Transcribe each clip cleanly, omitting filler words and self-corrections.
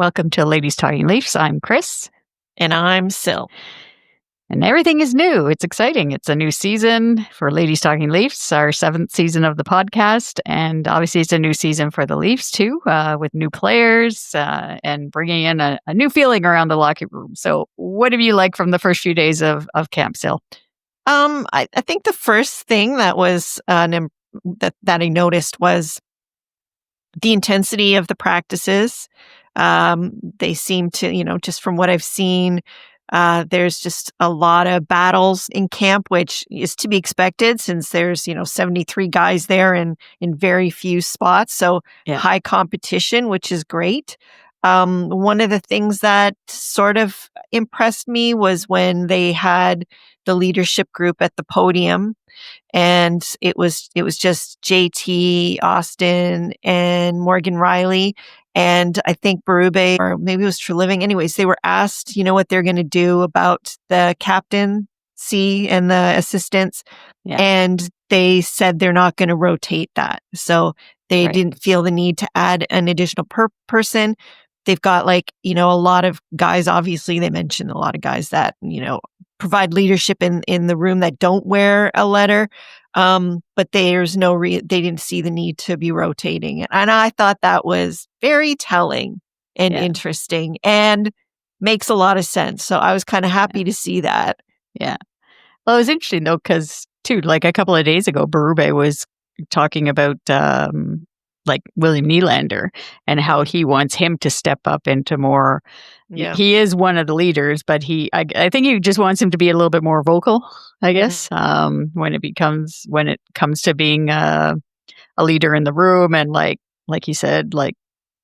Welcome to Ladies Talkin Leafs. I'm Chris. And I'm Sil. And everything is new. It's exciting. It's a new season for Ladies Talkin Leafs, our 7th season of the podcast. And obviously it's a new season for the Leafs too, with new players and bringing in a new feeling around the locker room. So what have you liked from the first few days of camp, Sil? I think the first thing that was that I noticed was the intensity of the practices. They seem to, just from what I've seen, there's just a lot of battles in camp, which is to be expected since there's, 73 guys there in very few spots. So high competition, which is great. One of the things that sort of impressed me was when they had the leadership group at the podium. And it was just JT, Easton, and Morgan Rielly. And I think Berube, or maybe it was Treliving. Anyways, they were asked, what they're going to do about the captaincy and the assistants. Yeah. And they said they're not going to rotate that. So they didn't feel the need to add an additional person. They've got a lot of guys, obviously they mentioned a lot of guys that, provide leadership in the room that don't wear a letter. But there's they didn't see the need to be rotating. And I thought that was very telling and interesting and makes a lot of sense. So I was kind of happy to see that. Yeah. Well, it was interesting though, because too, a couple of days ago, Berube was talking about, William Nylander and how he wants him to step up into more. Yeah. He is one of the leaders, but I think he just wants him to be a little bit more vocal, I guess, when it comes to being a leader in the room and like he said,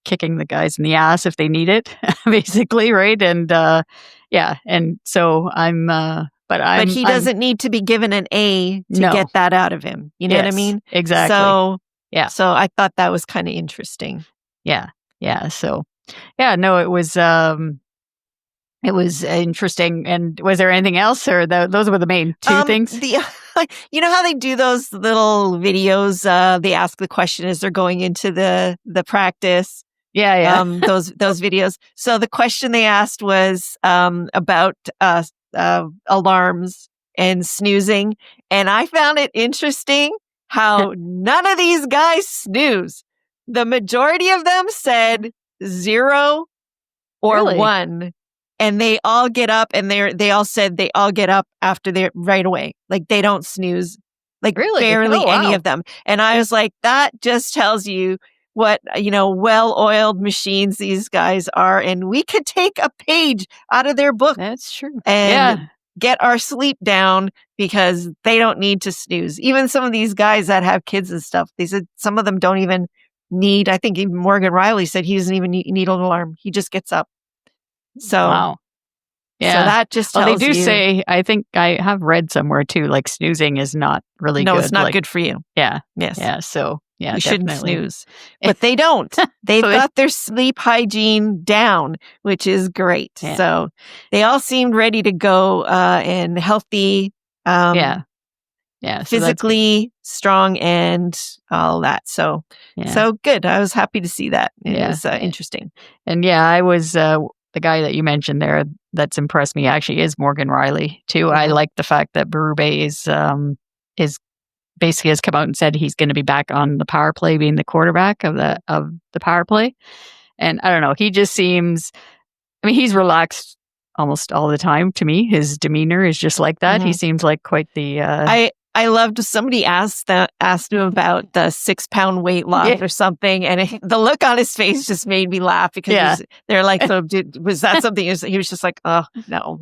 kicking the guys in the ass if they need it, basically, right? And and so but he doesn't need to be given an A to get that out of him. You know what I mean? Exactly. So so I thought that was kind of interesting. Yeah. So it was interesting. And was there anything else, or those were the main two things? You know how they do those little videos? They ask the question as they're going into the practice. Yeah. Those videos. So the question they asked was about alarms and snoozing, and I found it interesting how none of these guys snooze. The majority of them said 0 or 1. And they all get up and they all said they all get up after they're right away. They don't snooze. Barely any of them. And I was like, that just tells you what, well-oiled machines these guys are. And we could take a page out of their book. That's true. And get our sleep down because they don't need to snooze. Even some of these guys that have kids and stuff, they said some of them don't even need, I think even Morgan Rielly said he doesn't even need an alarm. He just gets up. So, wow. Yeah. So that just tells they do say, I think I have read somewhere too, snoozing is not really good. No, it's not good for you. Yeah. Yes. Yeah. So, yeah, you shouldn't snooze. But they don't. They've got their sleep hygiene down, which is great. Yeah. So they all seemed ready to go and healthy. So physically strong and all that. So good. I was happy to see that. It was interesting. And I was the guy that you mentioned there that's impressed me actually is Morgan Rielly too. Mm-hmm. I like the fact that Berube is basically has come out and said he's going to be back on the power play, being the quarterback of the power play. And I don't know, he just seems, he's relaxed almost all the time to me. His demeanor is just like that. Mm-hmm. He seems like quite the I loved somebody asked him about the 6-pound weight loss or something, and the look on his face just made me laugh because they're like, so was that something? He was just like, oh no,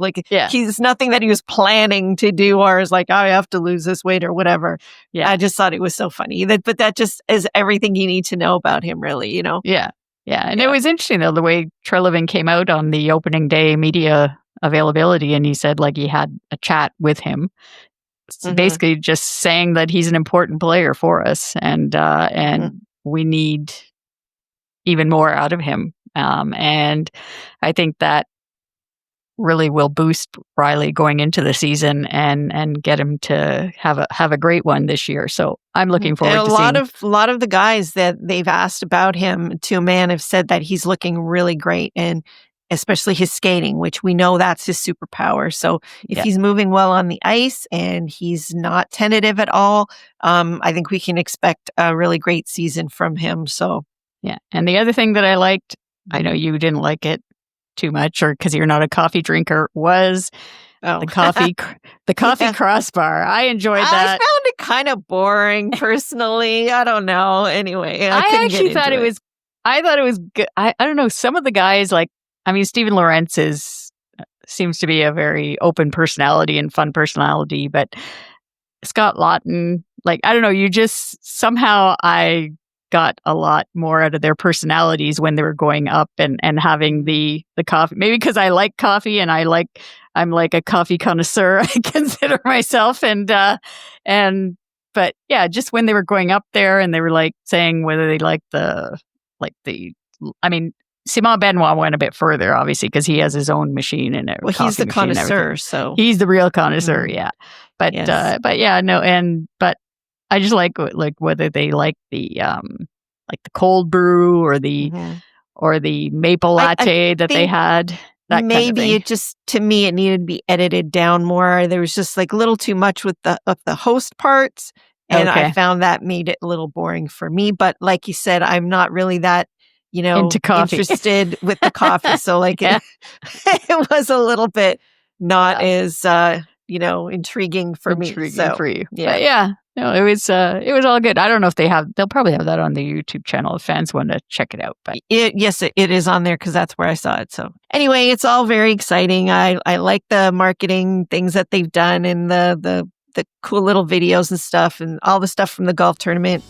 he's nothing that he was planning to do, or is like, oh, I have to lose this weight or whatever. Yeah, I just thought it was so funny. But that just is everything you need to know about him, really. Yeah. And it was interesting though the way Treliving came out on the opening day media availability, and he said he had a chat with him. Basically just saying that he's an important player for us and we need even more out of him. And I think that really will boost Rielly going into the season and get him to have a great one this year. So I'm looking forward to seeing. A lot of the guys that they've asked about him to a man have said that he's looking really great, and especially his skating, which we know that's his superpower. So if he's moving well on the ice and he's not tentative at all, I think we can expect a really great season from him. So yeah. And the other thing that I liked, I know you didn't like it too much, or because you're not a coffee drinker, was the coffee crossbar. I enjoyed that. I found it kind of boring personally. I don't know. Anyway, I actually thought it was. I thought it was good. I don't know. Some of the guys, like, I mean, Steven Lorentz seems to be a very open personality and fun personality, but Scott Lawton, like, I don't know. You just somehow I got a lot more out of their personalities when they were going up and having the coffee. Maybe because I like coffee and I'm like a coffee connoisseur, I consider myself. But yeah, just when they were going up there and they were like saying whether they like I mean, Simon Benoit went a bit further, obviously, because he has his own machine and well, he's the connoisseur, so he's the real connoisseur, yeah. But yes. But yeah, no, but I just like whether they like the cold brew or the maple latte that they had. That maybe kind of thing. it just, to me, it needed to be edited down more. There was just like a little too much with the host parts, and I found that made it a little boring for me. But like you said, I'm not really that into coffee. Interested with the coffee, so like it was a little bit not as intriguing for me. For you. Yeah. Yeah. No, it was all good. I don't know if they'll probably have that on the YouTube channel if fans want to check it out. But yes, it is on there because that's where I saw it. So anyway, it's all very exciting. I like the marketing things that they've done and the cool little videos and stuff, and all the stuff from the golf tournament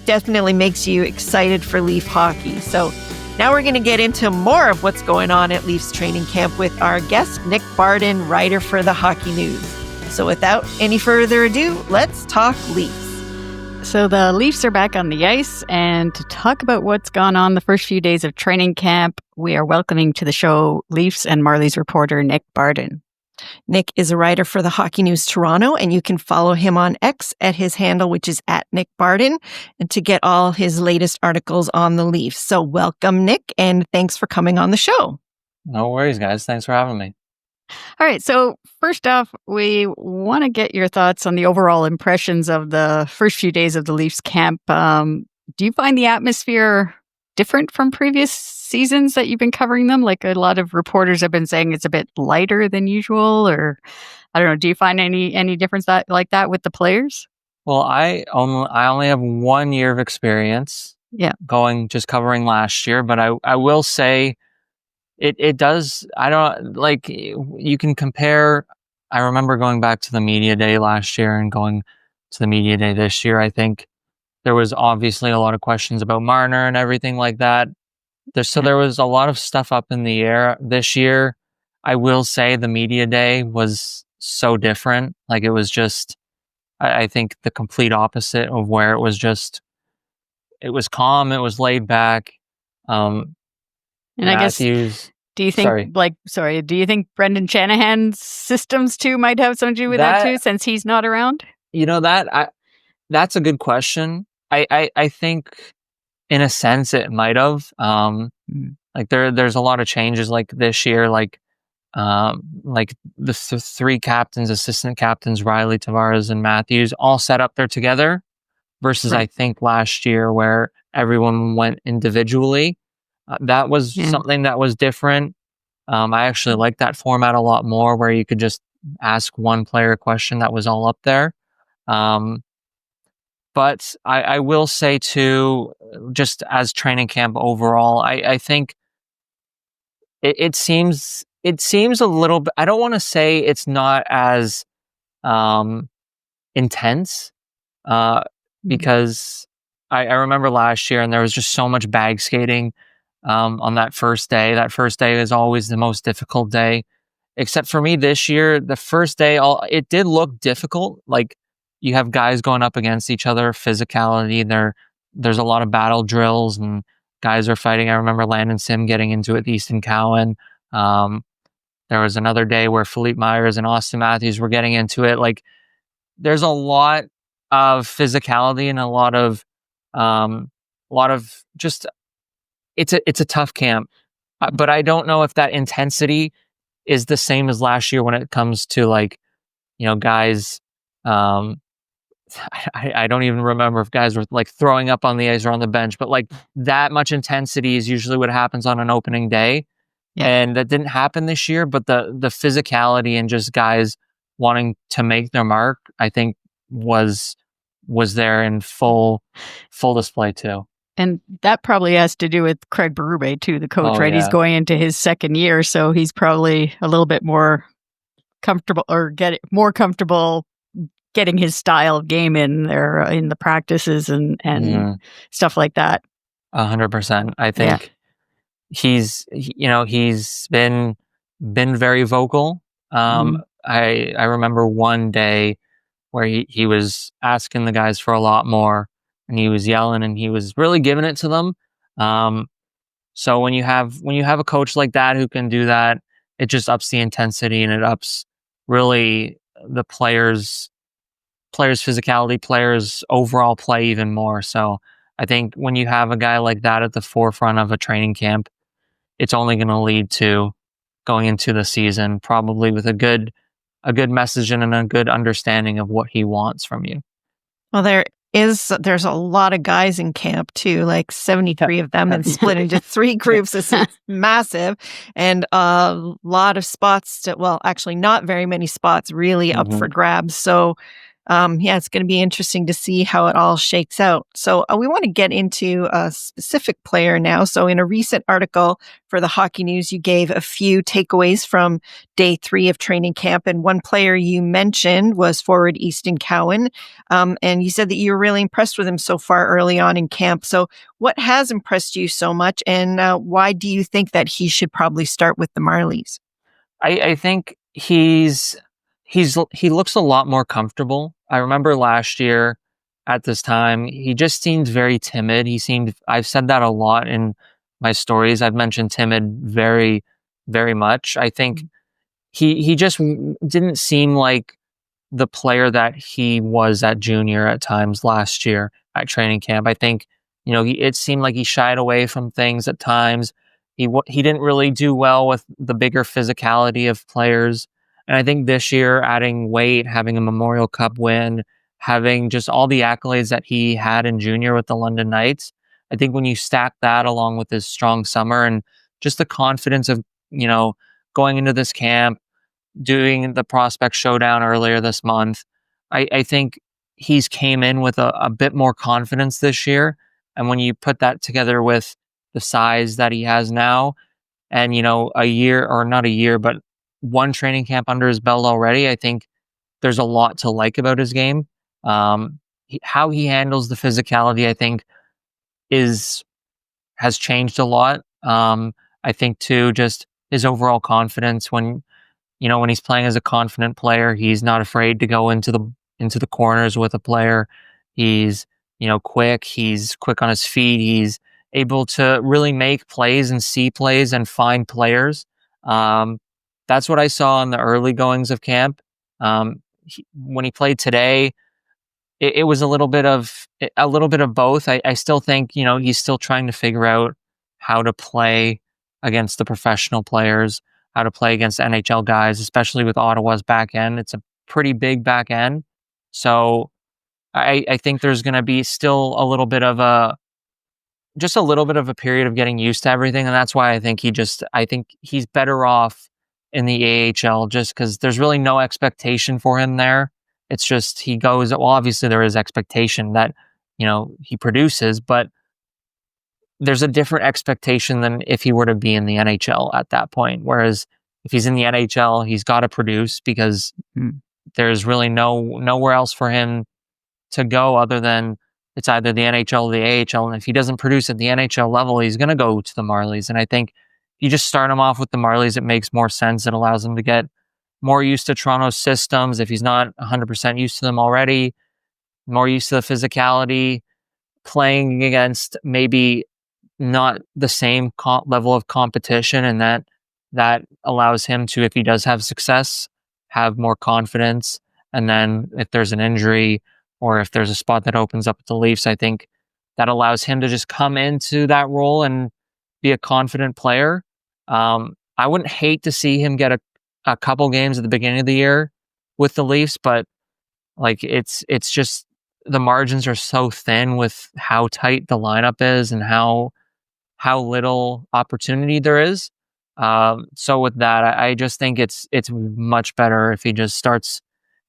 definitely makes you excited for Leaf hockey. So now we're going to get into more of what's going on at Leafs training camp with our guest, Nick Barden, writer for the Hockey News. So without any further ado, let's talk Leafs. So the Leafs are back on the ice, and to talk about what's gone on the first few days of training camp, we are welcoming to the show Leafs and Marlies reporter Nick Barden. Nick is a writer for the Hockey News Toronto, and you can follow him on X at his handle, which is at Nick Barden, and to get all his latest articles on the Leafs. So welcome, Nick, and thanks for coming on the show. No worries, guys. Thanks for having me. All right. So first off, we want to get your thoughts on the overall impressions of the first few days of the Leafs camp. Do you find the atmosphere different from previous seasons that you've been covering them? Like, a lot of reporters have been saying it's a bit lighter than usual, or I don't know. Do you find any difference like that with the players? Well, I only have 1 year of experience. Yeah. Just covering last year, but I will say it does. I don't like, you can compare. I remember going back to the media day last year and going to the media day this year. I think there was obviously a lot of questions about Marner and everything like that. There was a lot of stuff up in the air this year. I will say the media day was so different. Like, it was just, I think, the complete opposite of where it was it was calm, it was laid back. And Matthews, do you think, do you think Brendan Shanahan's systems too might have something to do with that too, since he's not around? That's a good question. I think in a sense it might have. Like, there's a lot of changes like this year, like the three captains, assistant captains, Rielly, Tavares, and Matthews, all set up there together versus I think last year where everyone went individually. That was something that was different. I actually liked that format a lot more, where you could just ask one player a question that was all up there. But I will say too, just as training camp overall, I think it seems a little bit, I don't want to say it's not as intense, because I remember last year and there was just so much bag skating on that first day. That first day is always the most difficult day. Except for me this year, the first day, it did look difficult. Like, you have guys going up against each other, physicality. There's a lot of battle drills and guys are fighting. I remember Landon Sim getting into it with Easton Cowan. There was another day where Philippe Myers and Austin Matthews were getting into it. Like, there's a lot of physicality and a lot of just, it's a tough camp. But I don't know if that intensity is the same as last year when it comes to, like, guys. I don't even remember if guys were like throwing up on the ice or on the bench, but like that much intensity is usually what happens on an opening day. Yeah. And that didn't happen this year, but the physicality and just guys wanting to make their mark, I think was there in full display too. And that probably has to do with Craig Berube too, the coach, Oh, right? He's yeah. going into his second year, so he's probably a little bit more comfortable getting his style of game in there in the practices and stuff like that. 100%. I think he's been very vocal. I remember one day where he was asking the guys for a lot more, and he was yelling, and he was really giving it to them. So when you have a coach like that who can do that, it just ups the intensity, and it ups really the players' physicality, players' overall play even more. So I think when you have a guy like that at the forefront of a training camp, it's only going to lead to going into the season probably with a good message and a good understanding of what he wants from you. Well, there's a lot of guys in camp too, like 73 of them, and split into 3 groups. It's massive, and a lot of spots actually not very many spots really up for grabs. So it's going to be interesting to see how it all shakes out. So we want to get into a specific player now. So in a recent article for the Hockey News, you gave a few takeaways from day 3 of training camp. And one player you mentioned was forward Easton Cowan. And you said that you were really impressed with him so far early on in camp. So what has impressed you so much, and why do you think that he should probably start with the Marlies? I think he looks a lot more comfortable. I remember last year at this time, he just seemed very timid. I've said that a lot in my stories. I've mentioned timid very, very much. I think he just didn't seem like the player that he was at junior at times last year at training camp. I think, it seemed like he shied away from things at times. He didn't really do well with the bigger physicality of players. And I think this year, adding weight, having a Memorial Cup win, having just all the accolades that he had in junior with the London Knights, I think when you stack that along with his strong summer and just the confidence of, going into this camp, doing the prospect showdown earlier this month, I think he's came in with a bit more confidence this year. And when you put that together with the size that he has now, and, a year, or not a year, but one training camp under his belt already, I think there's a lot to like about his game. How he handles the physicality, I think, has changed a lot. I think too, just his overall confidence when he's playing as a confident player, he's not afraid to go into the corners with a player. He's quick. He's quick on his feet. He's able to really make plays and see plays and find players. That's what I saw in the early goings of camp. When he played today, it was a little bit of both. I still think he's still trying to figure out how to play against the professional players, how to play against NHL guys, especially with Ottawa's back end. It's a pretty big back end, so I think there's going to be still a little bit of a period of getting used to everything, and that's why I think he's better off in the AHL, just because there's really no expectation for him there. It's just he goes. Well, obviously there is expectation that he produces, but there's a different expectation than if he were to be in the NHL at that point. Whereas if he's in the NHL, he's got to produce because there's really nowhere else for him to go other than it's either the NHL or the AHL. And if he doesn't produce at the NHL level, he's going to go to the Marlies. And I think if you just start him off with the Marlies, it makes more sense. It allows him to get more used to Toronto's systems. If he's not 100% used to them already, more used to the physicality, playing against maybe not the same level of competition, and that that allows him to, if he does have success, have more confidence. And then if there's an injury or if there's a spot that opens up at the Leafs, I think that allows him to just come into that role and be a confident player. I wouldn't hate to see him get a couple games at the beginning of the year with the Leafs, but like it's just the margins are so thin with how tight the lineup is and how little opportunity there is. So with that, I just think it's much better if he just starts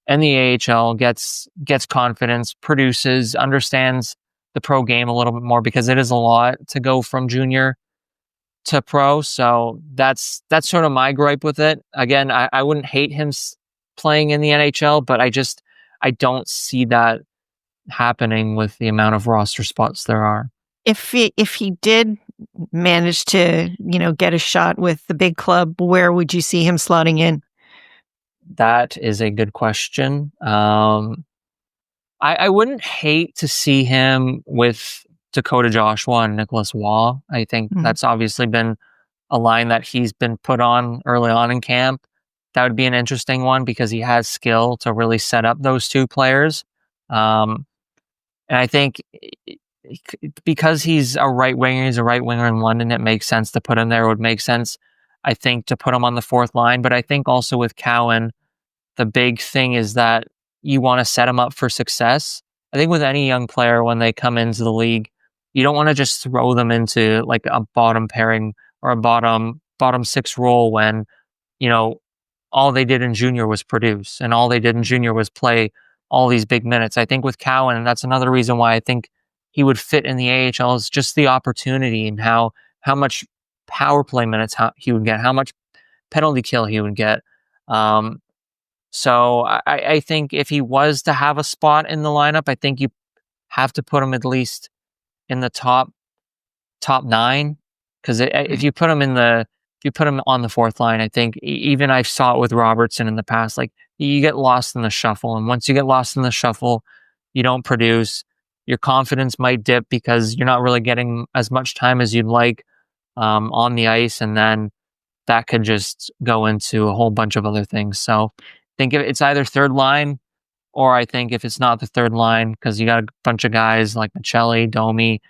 in the AHL, gets confidence, produces, understands the pro game a little bit more, because it is a lot to go from junior to pro. So that's sort of my gripe with it. Again, I wouldn't hate him playing in the NHL, but I don't see that happening with the amount of roster spots there are. If he did manage to, get a shot with the big club, where would you see him slotting in? That is a good question. I wouldn't hate to see him with Dakota Joshua and Nicholas Waugh. I think that's obviously been a line that he's been put on early on in camp. That would be an interesting one because he has skill to really set up those two players. And I think because he's a right winger in London, it makes sense to put him there. It would make sense, I think, to put him on the fourth line. But I think also with Cowan, the big thing is that you want to set him up for success. I think with any young player, when they come into the league, you don't want to just throw them into like a bottom pairing or a bottom six role when, all they did in junior was produce and all they did in junior was play all these big minutes. I think with Cowan, and that's another reason why I think he would fit in the AHL, is just the opportunity and how much power play minutes he would get, how much penalty kill he would get. So I think if he was to have a spot in the lineup, I think you have to put him at least in the top 9. Because if you put him on the fourth line, I think even I saw it with Robertson in the past, like you get lost in the shuffle. And once you get lost in the shuffle, you don't produce. Your confidence might dip because you're not really getting as much time as you'd like on the ice. And then that could just go into a whole bunch of other things. So I think it's either third line, or I think if it's not the third line, because you got a bunch of guys like Maccelli, Domi,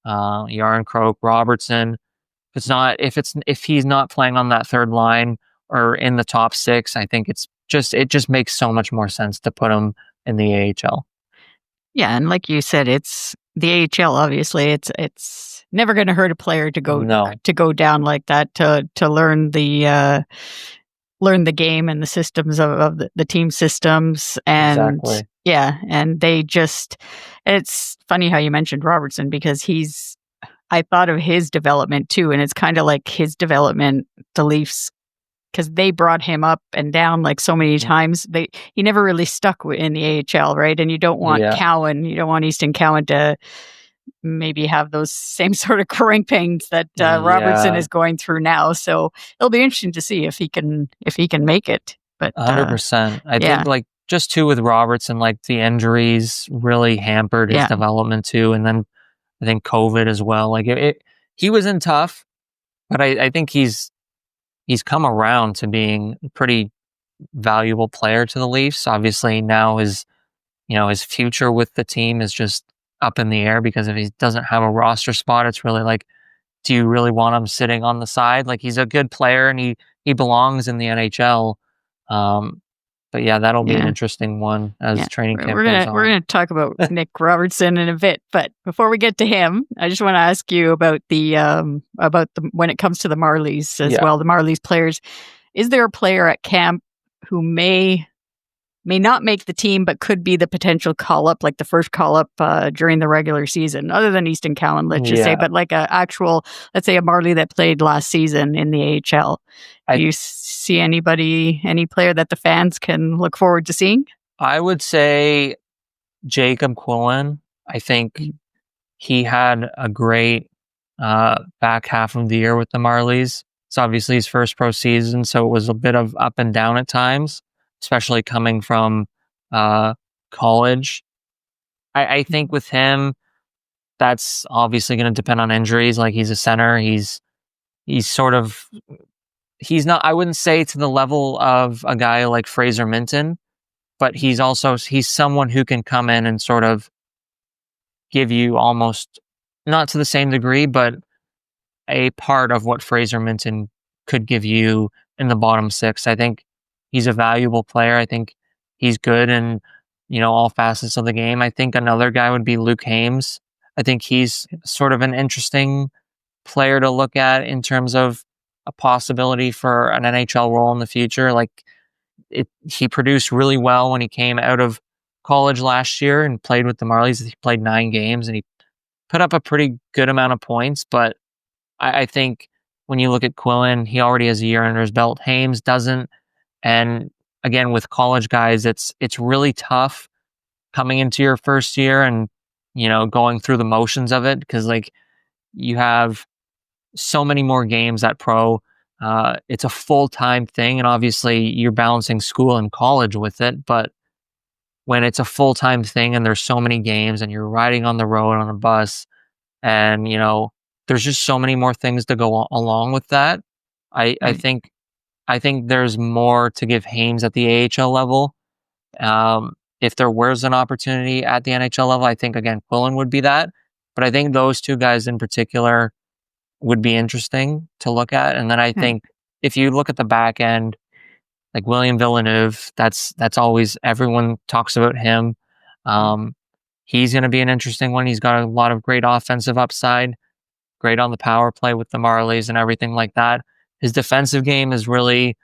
Yarncroke, Robertson. If he's not playing on that third line or in the top 6, I think it just makes so much more sense to put him in the AHL. Yeah, and like you said, it's the AHL. Obviously, it's never going to hurt a player to go down like that to learn the game and the systems of the team systems. And exactly. Yeah, and it's funny how you mentioned Robertson, because I thought of his development too, and it's kind of like his development, the Leafs, because they brought him up and down like so many times. He never really stuck in the AHL, right? And you don't want Cowan, you don't want Easton Cowan to maybe have those same sort of growing pains that Robertson is going through now. So it'll be interesting to see if he can make it. But 100%. I think like just too with Robertson, like the injuries really hampered his development too, and then I think COVID as well. Like he was in tough, but I think he's come around to being a pretty valuable player to the Leafs. Obviously now his future with the team is just up in the air, because if he doesn't have a roster spot, it's really like, do you really want him sitting on the side? Like, he's a good player and he belongs in the NHL. But yeah, that'll be an interesting one as training camp goes on. We're gonna talk about Nick Robertson in a bit, but before we get to him, I just want to ask you about when it comes to the Marlies as well, the Marlies players. Is there a player at camp who may not make the team, but could be the potential call-up, like the first call-up during the regular season, other than Easton Cowan, let's just say, but like let's say a Marlie that played last season in the AHL. Do you see any player that the fans can look forward to seeing? I would say Jacob Quillen. I think he had a great back half of the year with the Marlies. It's obviously his first pro season, so it was a bit of up and down at times, especially coming from college. I think with him, that's obviously going to depend on injuries. Like, he's a center. He's sort of he's not, I wouldn't say to the level of a guy like Fraser Minton, but he's someone who can come in and sort of give you almost, not to the same degree, but a part of what Fraser Minton could give you in the bottom six. I think he's a valuable player. I think he's good in, all facets of the game. I think another guy would be Luke Hames. I think he's sort of an interesting player to look at in terms of a possibility for an NHL role in the future. He produced really well when he came out of college last year and played with the Marlies. He played 9 games and he put up a pretty good amount of points, but I think when you look at Quillen, he already has a year under his belt. Hames doesn't. And again, with college guys, it's really tough coming into your first year and, going through the motions of it, because you have so many more games at pro. It's a full-time thing, and obviously you're balancing school and college with it. But when it's a full-time thing and there's so many games and you're riding on the road on a bus and, there's just so many more things to go along with that. I think there's more to give Hames at the AHL level. If there was an opportunity at the NHL level, I think, again, Quillen would be that. But I think those two guys in particular would be interesting to look at. And then I think if you look at the back end, like William Villeneuve, that's always, everyone talks about him. He's going to be an interesting one. He's got a lot of great offensive upside, great on the power play with the Marlies and everything like that. His defensive game is really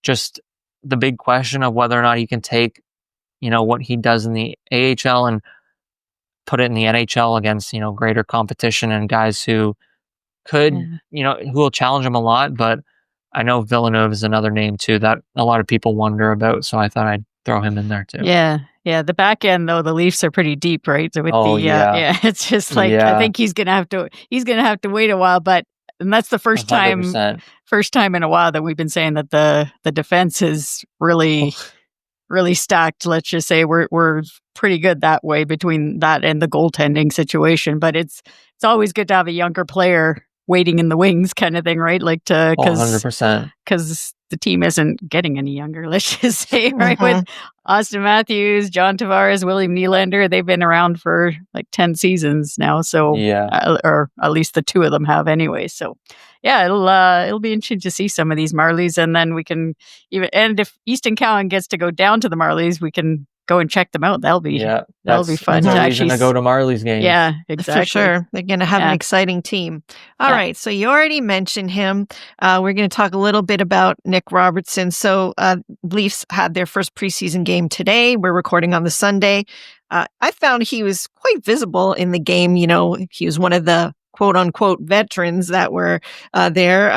just the big question of whether or not he can take, what he does in the AHL and put it in the NHL against, greater competition and guys who could, who will challenge him a lot. But I know Villeneuve is another name too that a lot of people wonder about. So I thought I'd throw him in there too. Yeah. Yeah. The back end, though, the Leafs are pretty deep, right? So with it's just I think he's going to have to wait a while, and that's the first 100%. time in a while that we've been saying that the defense is really stacked. Let's just say we're pretty good that way between that and the goaltending situation, but it's always good to have a younger player waiting in the wings kind of thing, right? 100%. Because the team isn't getting any younger, let's just say, right? With Austin Matthews, John Tavares, William Nylander, they've been around for 10 seasons now. So, or at least the two of them have anyway. So, yeah, it'll be interesting to see some of these Marlies, and then we can and if Easton Cowan gets to go down to the Marlies, we can go and check them out. That'll be fun. That's to actually go to Marlies games. Yeah, exactly. For sure. They're going to have an exciting team. All right. So you already mentioned him. We're going to talk a little bit about Nick Robertson. So Leafs had their first preseason game today. We're recording on the Sunday. I found he was quite visible in the game. He was one of the quote unquote veterans that were there.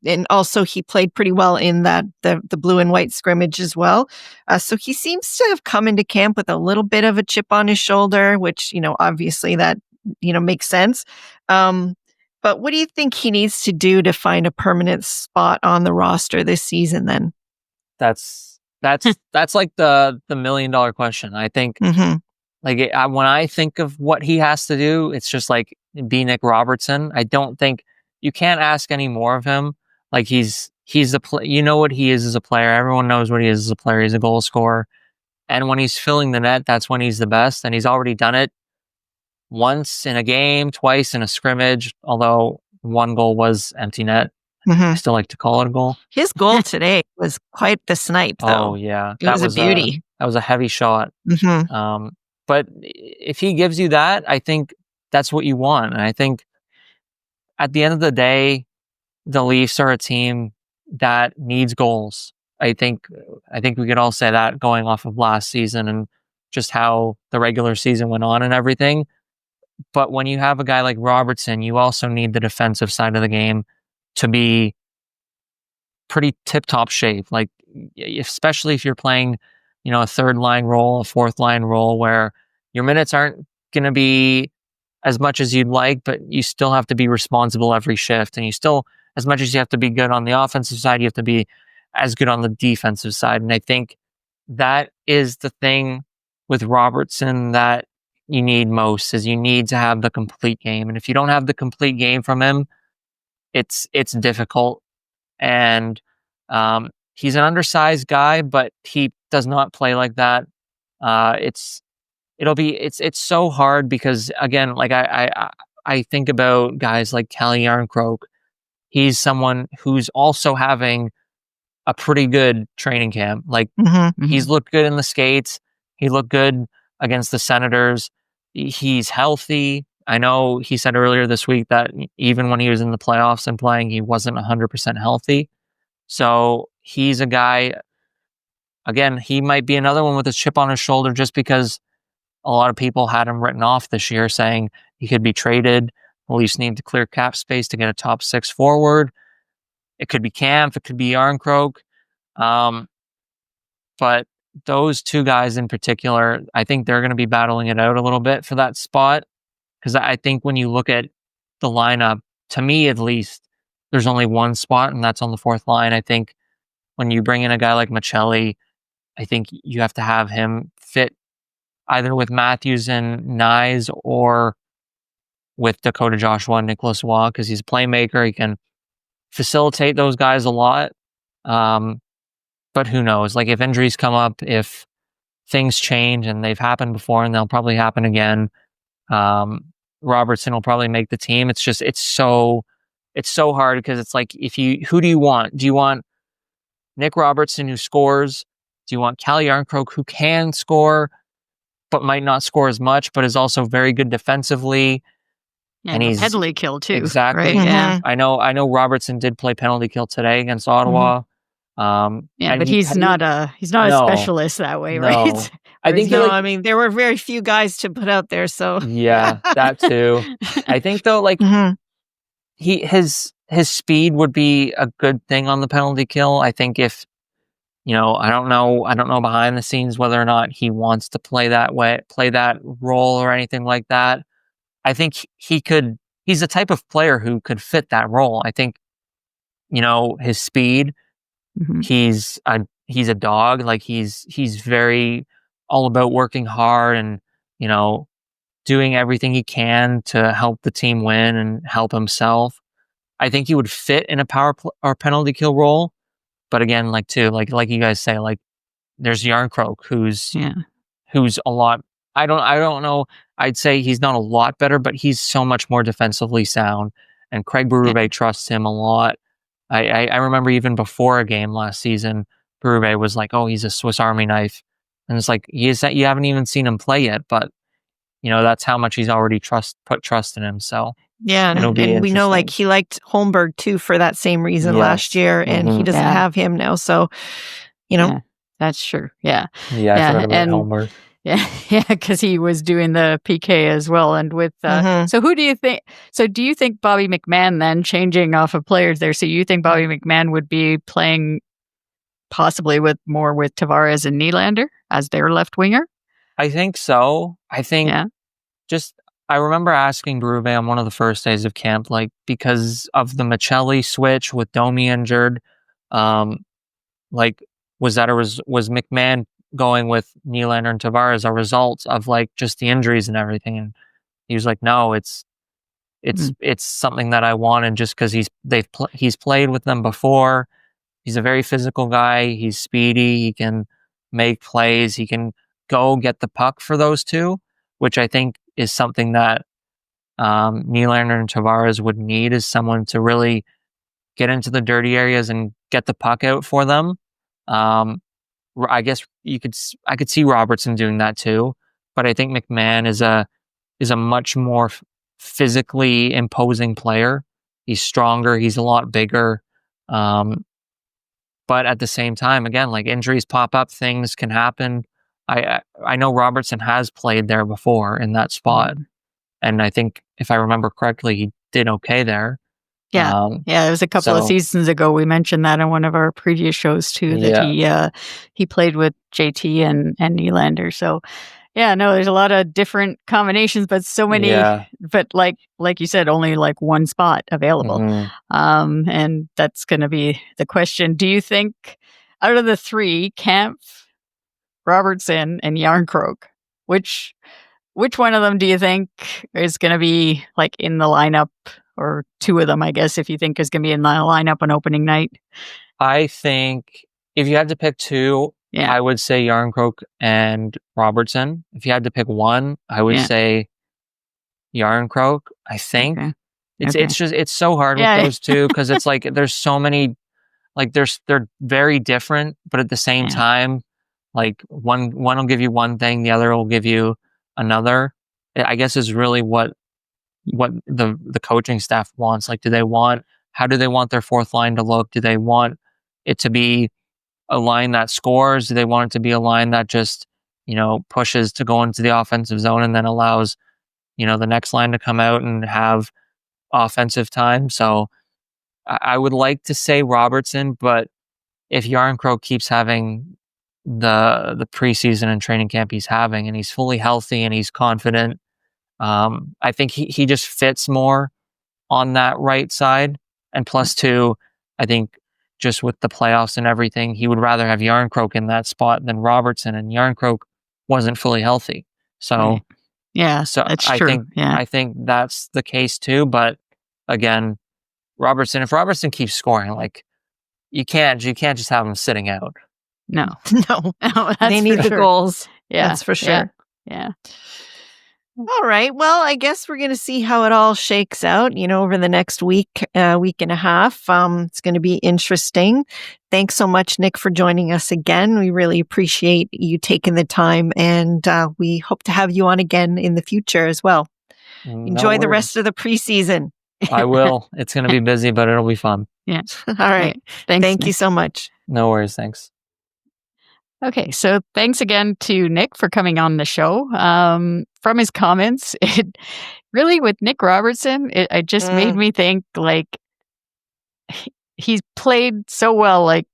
And also he played pretty well in the blue and white scrimmage as well. So he seems to have come into camp with a little bit of a chip on his shoulder, which, obviously that, makes sense. But what do you think he needs to do to find a permanent spot on the roster this season then? That's like the $1 million question. I think when I think of what he has to do, it's just be Nick Robertson. I don't think you can't ask any more of him. He's what he is as a player. Everyone knows what he is as a player. He's a goal scorer. And when he's filling the net, that's when he's the best. And he's already done it once in a game, twice in a scrimmage, although one goal was empty net. I still like to call it a goal. His goal today was quite the snipe, though. Oh, yeah. It was a beauty. That was a heavy shot. But if he gives you that, I think that's what you want. And I think at the end of the day, the Leafs are a team that needs goals. I think we could all say that going off of last season and just how the regular season went on and everything. But when you have a guy like Robertson, you also need the defensive side of the game to be pretty tip-top shape. Especially if you're playing, a third line role, a fourth line role, where your minutes aren't going to be as much as you'd like, but you still have to be responsible every shift. And you still, as much as you have to be good on the offensive side, you have to be as good on the defensive side. And I think that is the thing with Robertson that you need most, is you need to have the complete game. And if you don't have the complete game from him, it's difficult. and he's an undersized guy, but he does not play like that. It's so hard because, again, like I think about guys like Calle Järnkrok. He's someone who's also having a pretty good training camp. Like, he's looked good in the skates. He looked good against the Senators. He's healthy. I know he said earlier this week that even when he was in the playoffs and playing, he wasn't 100% healthy. So he's a guy, again, he might be another one with a chip on his shoulder just because a lot of people had him written off this year, saying he could be traded. The Leafs need to clear cap space to get a top 6 forward. It could be Kampf, it could be Järnkrok. But those two guys in particular, I think they're going to be battling it out a little bit for that spot. Because I think when you look at the lineup, to me at least, there's only one spot, and that's on the fourth line. I think when you bring in a guy like Maccelli, I think you have to have him fit either with Matthews and Nyes or with Dakota Joshua and Nicholas Waugh, because he's a playmaker. He can facilitate those guys a lot. But who knows? Like, if injuries come up, if things change, and they've happened before and they'll probably happen again, Robertson will probably make the team. It's so hard because it's like, who do you want? Do you want Nick Robertson, who scores? Do you want Calle Järnkrok, who can score but might not score as much, but is also very good defensively? Yeah, and he's penalty kill too. Exactly. Right? Yeah. I know Robertson did play penalty kill today against Ottawa. But he's not a specialist that way, right? No. I think I mean, there were very few guys to put out there, so yeah, that too. I think though, like, his speed would be a good thing on the penalty kill. I think if, I don't know behind the scenes whether or not he wants to play that role or anything like that. I think he's the type of player who could fit that role. I think, his speed, he's a dog. Like, he's very all about working hard and, doing everything he can to help the team win and help himself. I think he would fit in a power play or penalty kill role. But again, like you guys say, like, there's Järnkrok, who's a lot. I don't know. I'd say he's not a lot better, but he's so much more defensively sound. And Craig Berube trusts him a lot. I remember even before a game last season, Berube was like, "Oh, he's a Swiss Army knife," and it's like, you haven't even seen him play yet, but that's how much he's already put trust in him. So yeah, and we know, like, he liked Holmberg too for that same reason last year, and he doesn't have him now. So that's true. Yeah, I forgot about Holmberg. Yeah, because he was doing the PK as well. And with so who do you think? So do you think Bobby McMahon, then, changing off of players there? So you think Bobby McMahon would be playing possibly with Tavares and Nylander as their left winger? I think so. I think I remember asking Berube on one of the first days of camp, like, because of the Maccelli switch with Domi injured, like, was McMahon going with Nylander and Tavares a result of, like, just the injuries and everything? And he was like, no, it's something that I wanted just because he's played with them before. He's a very physical guy. He's speedy. He can make plays. He can go get the puck for those two, which I think is something that Nylander and Tavares would need, is someone to really get into the dirty areas and get the puck out for them. I guess I could see Robertson doing that too, but I think McMahon is a much more physically imposing player. He's stronger. He's a lot bigger. But at the same time, again, like, injuries pop up, things can happen. I know Robertson has played there before in that spot, and I think, if I remember correctly, he did okay there. Yeah, it was a couple of seasons ago. We mentioned that on one of our previous shows too, that he played with JT and Nylander. So there's a lot of different combinations, but so many. But like you said, only like one spot available. And that's going to be the question. Do you think, out of the three, Kampf, Robertson, and Järnkrok, which one of them do you think is going to be, like, in the lineup or two of them, I guess, if you think is going to be in the lineup on opening night. I think if you had to pick two, I would say Järnkrok and Robertson. If you had to pick one, I would say Järnkrok. I think it's so hard with those two because it's like there's so many, like they're very different, but at the same time, like one will give you one thing, the other will give you another. I guess is really what the coaching staff wants. Like, how do they want their fourth line to look? Do they want it to be a line that scores? Do they want it to be a line that just, pushes to go into the offensive zone and then allows, the next line to come out and have offensive time? So I would like to say Robertson, but if Järnkrok keeps having the preseason and training camp he's having, and he's fully healthy and he's confident, I think he just fits more on that right side. And plus two, I think just with the playoffs and everything, he would rather have Järnkrok in that spot than Robertson, and Järnkrok wasn't fully healthy. So so that's true. I think that's the case too. But again, if Robertson keeps scoring, like you can't just have him sitting out. No, they need the goals. Yeah, that's for sure. Yeah. All right. Well, I guess we're going to see how it all shakes out, over the next week and a half. It's going to be interesting. Thanks so much, Nick, for joining us again. We really appreciate you taking the time, and we hope to have you on again in the future as well. Enjoy the rest of the preseason. I will. It's going to be busy, but it'll be fun. Yeah. All right. Thanks, Thank you so much. No worries. Thanks. Okay, so thanks again to Nick for coming on the show. From his comments, it really, with Nick Robertson, it just made me think, like, he's played so well, like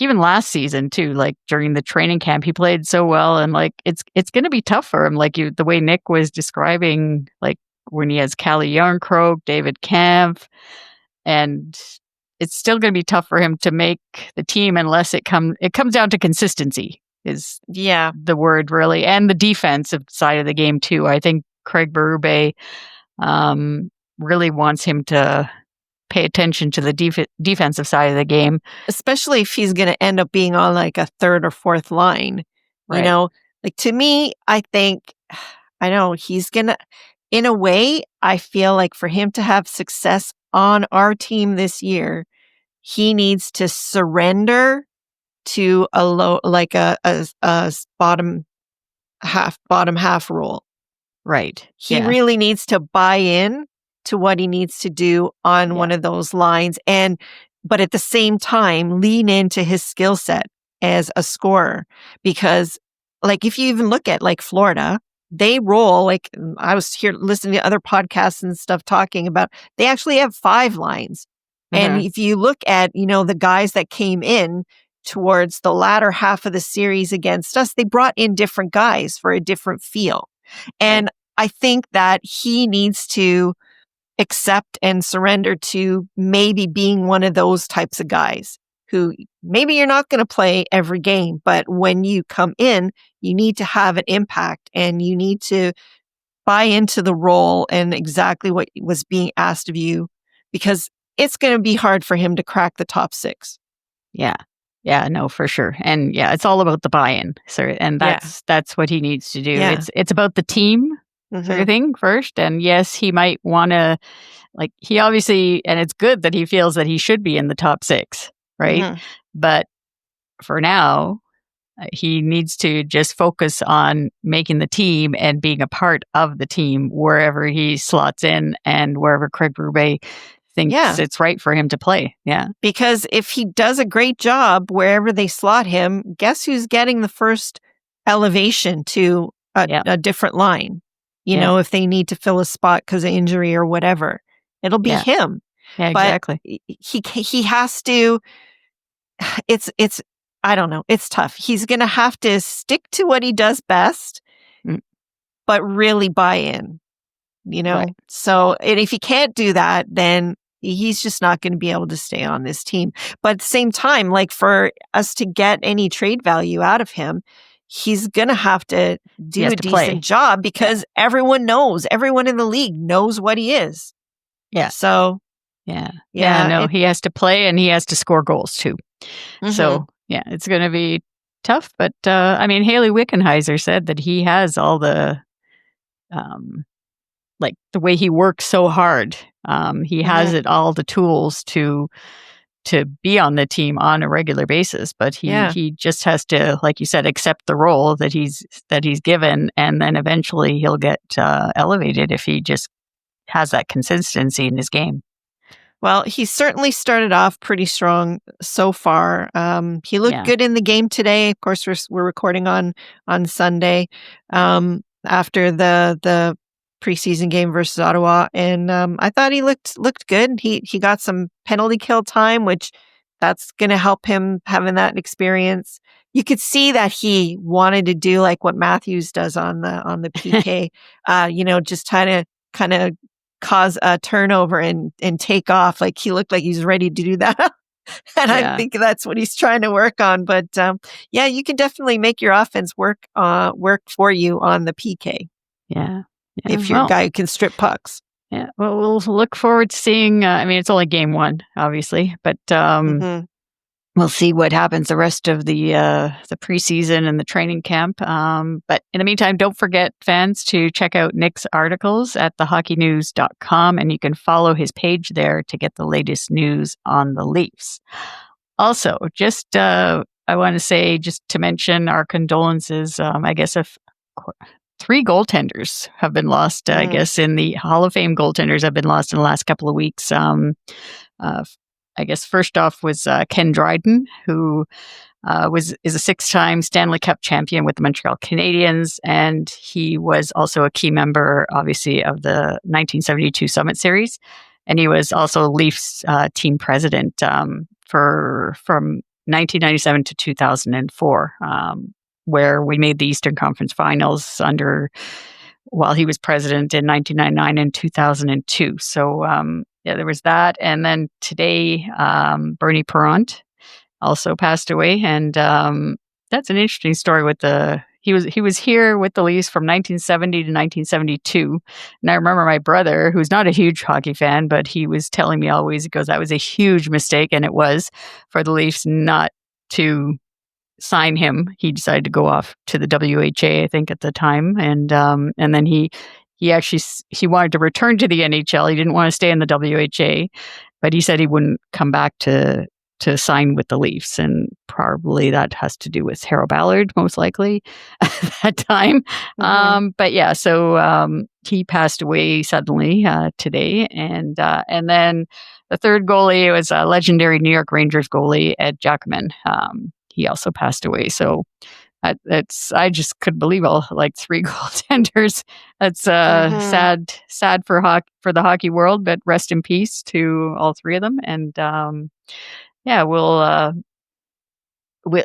even last season too, like during the training camp, he played so well, and like it's going to be tough for him, like the way Nick was describing, like when he has Calle Järnkrok, David Kampf, and it's still going to be tough for him to make the team unless it comes down to consistency is the word, really. And the defensive side of the game too. I think Craig Berube really wants him to pay attention to the defensive side of the game. Especially if he's going to end up being on like a third or fourth line. Right. Like to me, I think, he's going to, in a way, I feel like for him to have success on our team this year, he needs to surrender to a low, like a bottom half role. Right. He really needs to buy in to what he needs to do on one of those lines, but at the same time lean into his skill set as a scorer. Because, like, if you even look at like Florida, they roll, like I was here listening to other podcasts and stuff talking about, they actually have 5 lines. And if you look at, the guys that came in towards the latter half of the series against us, they brought in different guys for a different feel. And I think that he needs to accept and surrender to maybe being one of those types of guys who maybe you're not going to play every game, but when you come in, you need to have an impact and you need to buy into the role and exactly what was being asked of you, because it's going to be hard for him to crack the top 6. Yeah. Yeah, no, for sure. And it's all about the buy-in. So, and that's what he needs to do. Yeah. It's about the team sort of thing first. And yes, he might want to, like, he obviously, and it's good that he feels that he should be in the top 6, right? But for now, he needs to just focus on making the team and being a part of the team wherever he slots in and wherever Craig Berube thinks it's right for him to play. Yeah. Because if he does a great job wherever they slot him, guess who's getting the first elevation to a different line? If they need to fill a spot because of injury or whatever, it'll be him. Yeah, exactly. But he has to, it's, I don't know. It's tough. He's going to have to stick to what he does best, but really buy in, Right. So, and if he can't do that, then he's just not going to be able to stay on this team. But at the same time, like, for us to get any trade value out of him, he's going to have to do a decent job, because everyone in the league knows what he is. Yeah. So no, he has to play and he has to score goals too. Mhm. So yeah, it's going to be tough. But I mean, Haley Wickenheiser said that he has all the, like the way he works so hard. He has it all the tools to be on the team on a regular basis, but he just has to, like you said, accept the role that he's given, and then eventually he'll get elevated if he just has that consistency in his game. Well, he certainly started off pretty strong so far. He looked good in the game today. Of course, we're recording on Sunday after the preseason game versus Ottawa, and I thought he looked good. He got some penalty kill time, which that's going to help him having that experience. You could see that he wanted to do like what Matthews does on the PK. Just kind of cause a turnover and take off. Like he looked like he's ready to do that. And I think that's what he's trying to work on. But you can definitely make your offense work for you on the PK. Yeah. If you're a guy who can strip pucks. Yeah. Well, we'll look forward to seeing, I mean, it's only game one, obviously, but we'll see what happens the rest of the preseason and the training camp. But in the meantime, don't forget, fans, to check out Nick's articles at thehockeynews.com, and you can follow his page there to get the latest news on the Leafs. Also, just I want to say, just to mention our condolences, I guess if 3 goaltenders have been lost, I guess, in the Hall of Fame goaltenders have been lost in the last couple of weeks. I guess first off was Ken Dryden, who is a 6-time Stanley Cup champion with the Montreal Canadiens, and he was also a key member, obviously, of the 1972 Summit Series, and he was also Leafs team president from 1997 to 2004, where we made the Eastern Conference Finals while he was president in 1999 and 2002. So there was that. And then today, Bernie Parent also passed away. And that's an interesting story he was here with the Leafs from 1970 to 1972. And I remember my brother, who's not a huge hockey fan, but he was telling me always, he goes, that was a huge mistake. And it was for the Leafs not to sign him. He decided to go off to the WHA, I think, at the time. And then he wanted to return to the NHL. He didn't want to stay in the WHA, but he said he wouldn't come back to sign with the Leafs. And probably that has to do with Harold Ballard, most likely, at that time. But yeah, so he passed away suddenly today. And then the third goalie was a legendary New York Rangers goalie, Ed Giacomin. He also passed away. So I just couldn't believe all 3 goaltenders. That's sad for the hockey world, but rest in peace to all 3 of them. And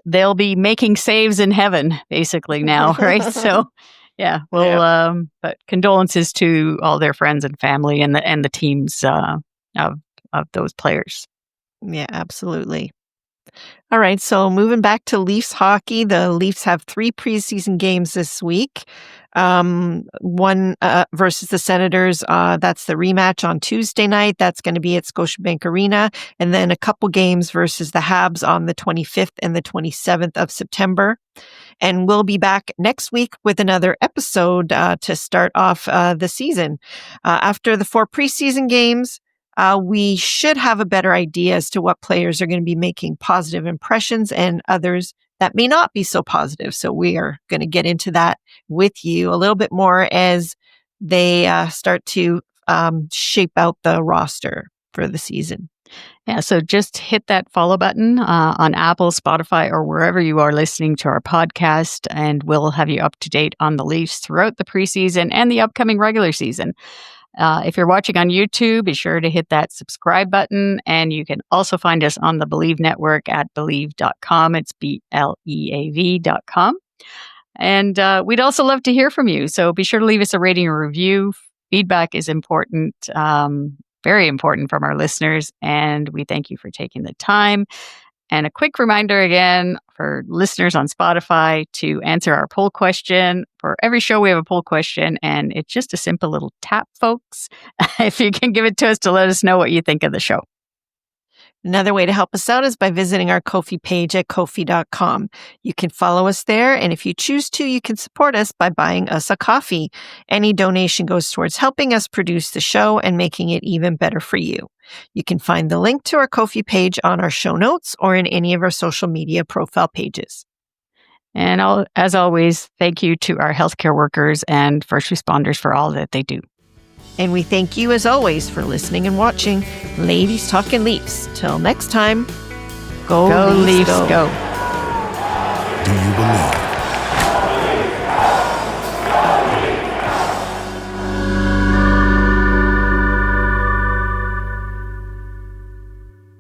they'll be making saves in heaven basically now, right? So but condolences to all their friends and family and the teams of those players. Yeah, absolutely. All right, so moving back to Leafs hockey, the Leafs have 3 preseason games this week. One versus the Senators, that's the rematch on Tuesday night. That's going to be at Scotiabank Arena. And then a couple games versus the Habs on the 25th and the 27th of September. And we'll be back next week with another episode to start off the season. After the 4 preseason games, we should have a better idea as to what players are going to be making positive impressions and others that may not be so positive. So we are going to get into that with you a little bit more as they start to shape out the roster for the season. Yeah, so just hit that follow button on Apple, Spotify, or wherever you are listening to our podcast, and we'll have you up to date on the Leafs throughout the preseason and the upcoming regular season. If you're watching on YouTube, be sure to hit that subscribe button. And you can also find us on the Believe Network at Believe.com. It's BLEAV.com. And we'd also love to hear from you. So be sure to leave us a rating or review. Feedback is important, very important from our listeners. And we thank you for taking the time. And a quick reminder again for listeners on Spotify to answer our poll question. For every show, we have a poll question, and it's just a simple little tap, folks. If you can give it to us to let us know what you think of the show. Another way to help us out is by visiting our Ko-fi page at Ko-fi.com. You can follow us there, and if you choose to, you can support us by buying us a coffee. Any donation goes towards helping us produce the show and making it even better for you. You can find the link to our Ko-fi page on our show notes or in any of our social media profile pages. And as always, thank you to our healthcare workers and first responders for all that they do. And we thank you, as always, for listening and watching Ladies Talkin Leafs. Till next time, go Leafs, go. Do you believe?